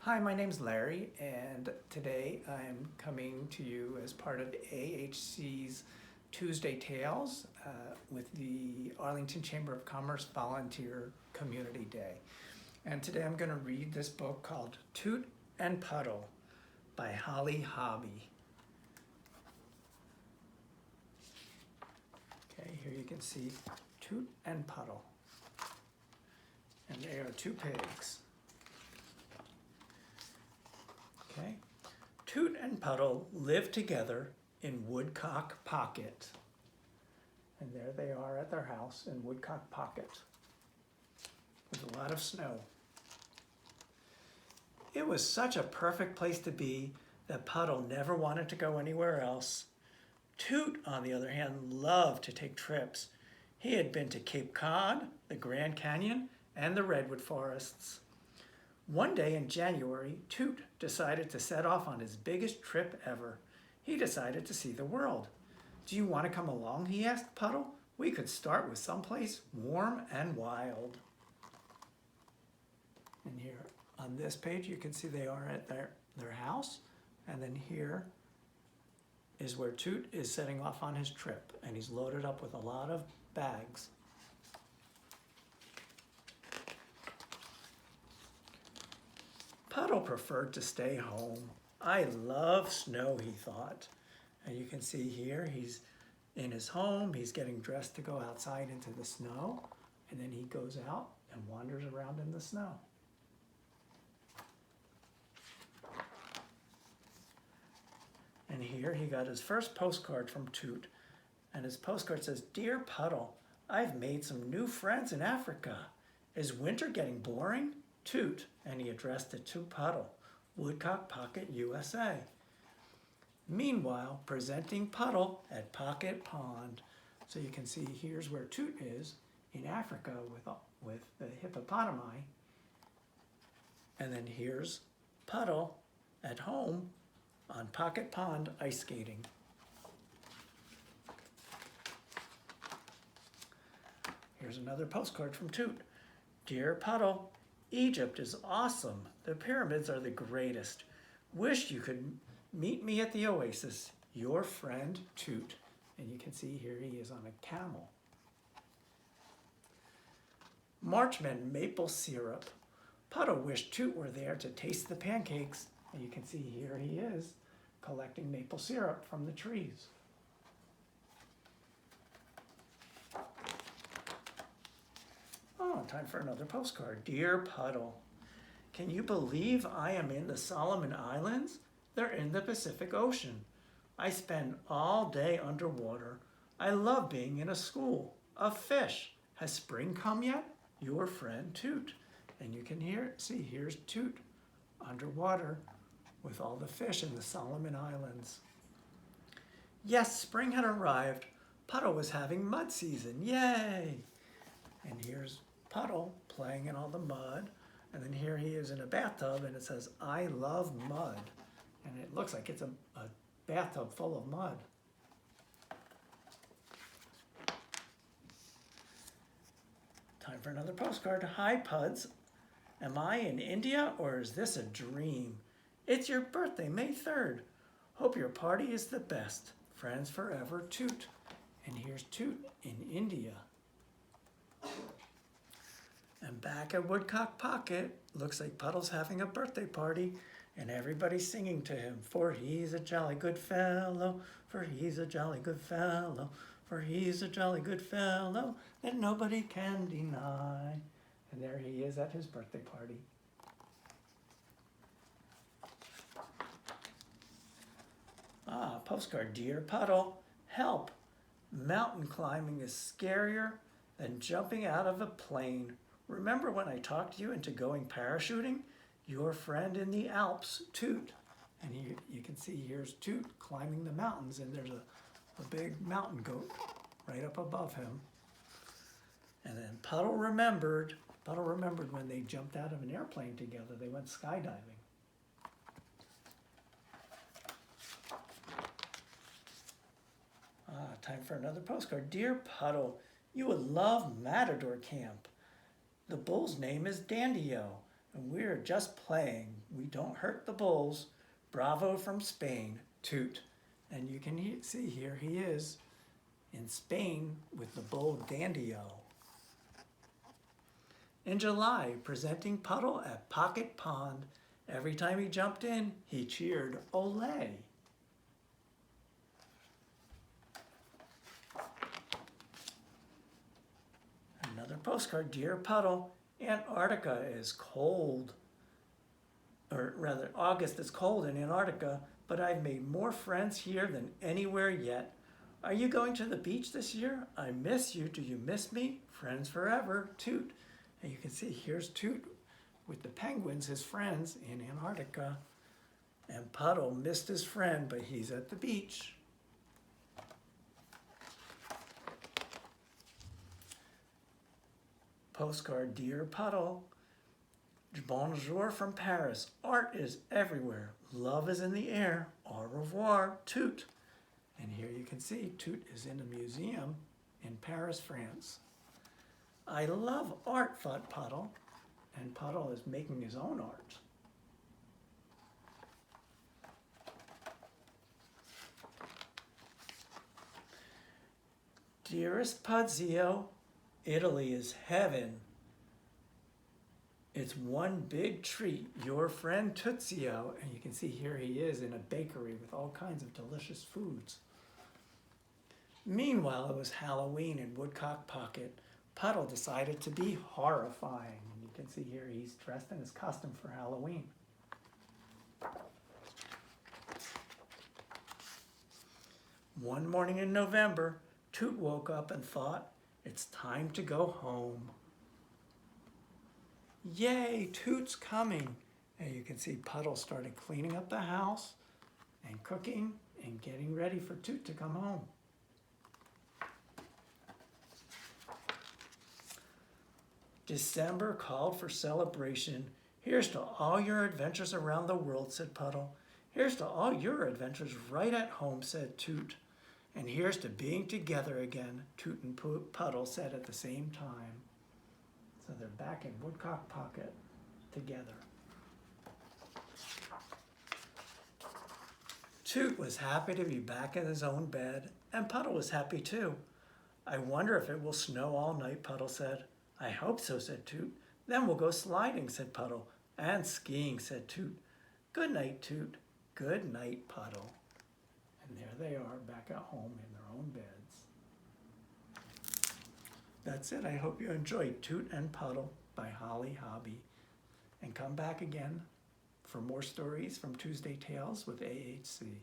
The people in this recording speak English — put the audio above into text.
Hi, my name's Larry, and today I'm coming to you as part of AHC's Tuesday Tales with the Arlington Chamber of Commerce Volunteer Community Day. And today I'm going to read this book called Toot and Puddle by Hobbie. Okay, here you can see Toot and Puddle. And they are two pigs. Okay. Toot and Puddle live together in Woodcock Pocket. And there they are at their house in Woodcock Pocket with a lot of snow. It was such a perfect place to be that Puddle never wanted to go anywhere else. Toot, on the other hand, loved to take trips. He had been to Cape Cod, the Grand Canyon, and the Redwood Forests. One day in January, Toot decided to set off on his biggest trip ever. He decided to see the world. "Do you want to come along?" he asked Puddle. "We could start with someplace warm and wild." And here on this page, you can see they are at their house. And then here is where Toot is setting off on his trip. And he's loaded up with a lot of bags. Puddle preferred to stay home. "I love snow," he thought. And you can see here he's in his home. He's getting dressed to go outside into the snow. And then he goes out and wanders around in the snow. And here he got his first postcard from Toot. And his postcard says, "Dear Puddle, I've made some new friends in Africa. Is winter getting boring? Toot," and he addressed it to Puddle, Woodcock Pocket, USA. Meanwhile, presenting Puddle at Pocket Pond. So you can see here's where Toot is in Africa with the hippopotami. And then here's Puddle at home on Pocket Pond ice skating. Here's another postcard from Toot. "Dear Puddle, Egypt is awesome. The pyramids are the greatest. Wish you could meet me at the oasis. Your friend, Toot." And you can see here he is on a camel. Marchman maple syrup. Puddle wished Toot were there to taste the pancakes. And you can see here he is collecting maple syrup from the trees. Oh, time for another postcard. "Dear Puddle, can you believe I am in the Solomon Islands? They're in the Pacific Ocean. I spend all day underwater. I love being in a school. A fish. Has spring come yet? Your friend Toot." And you can see here's Toot underwater with all the fish in the Solomon Islands. Yes, spring had arrived. Puddle was having mud season. Yay! And here's Puddle playing in all the mud. And then here he is in a bathtub and it says, "I love mud." And it looks like it's a bathtub full of mud. Time for another postcard. "Hi, Puds. Am I in India or is this a dream? It's your birthday, May 3rd. Hope your party is the best. Friends forever, Toot." And here's Toot in India. And back at Woodcock Pocket, looks like Puddle's having a birthday party and everybody's singing to him. "For he's a jolly good fellow, for he's a jolly good fellow, for he's a jolly good fellow that nobody can deny." And there he is at his birthday party. Postcard. "Dear Puddle, help. Mountain climbing is scarier than jumping out of a plane. Remember when I talked you into going parachuting? Your friend in the Alps, Toot." And you can see here's Toot climbing the mountains, and there's a big mountain goat right up above him. And then Puddle remembered when they jumped out of an airplane together. They went skydiving. Time for another postcard. "Dear Puddle, you would love Matador Camp. The bull's name is Dandy-O, And we're just playing. We don't hurt the bulls. Bravo from Spain, Toot. And you can see here he is in Spain with the bull Dandio. In July, presenting Puddle at Pocket Pond. Every time he jumped in, he cheered, Olay. Another postcard, Dear Puddle, Antarctica is cold. Or rather, August is cold in Antarctica, but I've made more friends here than anywhere yet. Are you going to the beach this year? I miss you. Do you miss me? Friends forever, Toot. And you can see here's Toot with the penguins, his friends in Antarctica. And Puddle missed his friend, but he's at the beach. Postcard, Dear Puddle. Bonjour from Paris. Art is everywhere. Love is in the air. Au revoir, Toot. And here you can see Toot is in a museum in Paris, France. I love art, thought Puddle. And Puddle is making his own art. Dearest Pudzio, Italy is heaven. It's one big treat, your friend Tuzio, and you can see here he is in a bakery with all kinds of delicious foods. Meanwhile, it was Halloween in Woodcock Pocket. Puddle decided to be horrifying. And you can see here he's dressed in his costume for Halloween. One morning in November, Toot woke up and thought, it's time to go home. Yay, Toot's coming. And you can see Puddle started cleaning up the house and cooking and getting ready for Toot to come home. December called for celebration. Here's to all your adventures around the world, said Puddle. Here's to all your adventures right at home, said Toot. And here's to being together again, Toot and Puddle said at the same time. So they're back in Woodcock Pocket together. Toot was happy to be back in his own bed, and Puddle was happy too. I wonder if it will snow all night, Puddle said. I hope so, said Toot. Then we'll go sliding, said Puddle. And skiing, said Toot. Good night, Toot. Good night, Puddle. And there they are, back at home in their own beds. That's it. I hope you enjoyed Toot and Puddle by Hobbie. And come back again for more stories from Tuesday Tales with AHC.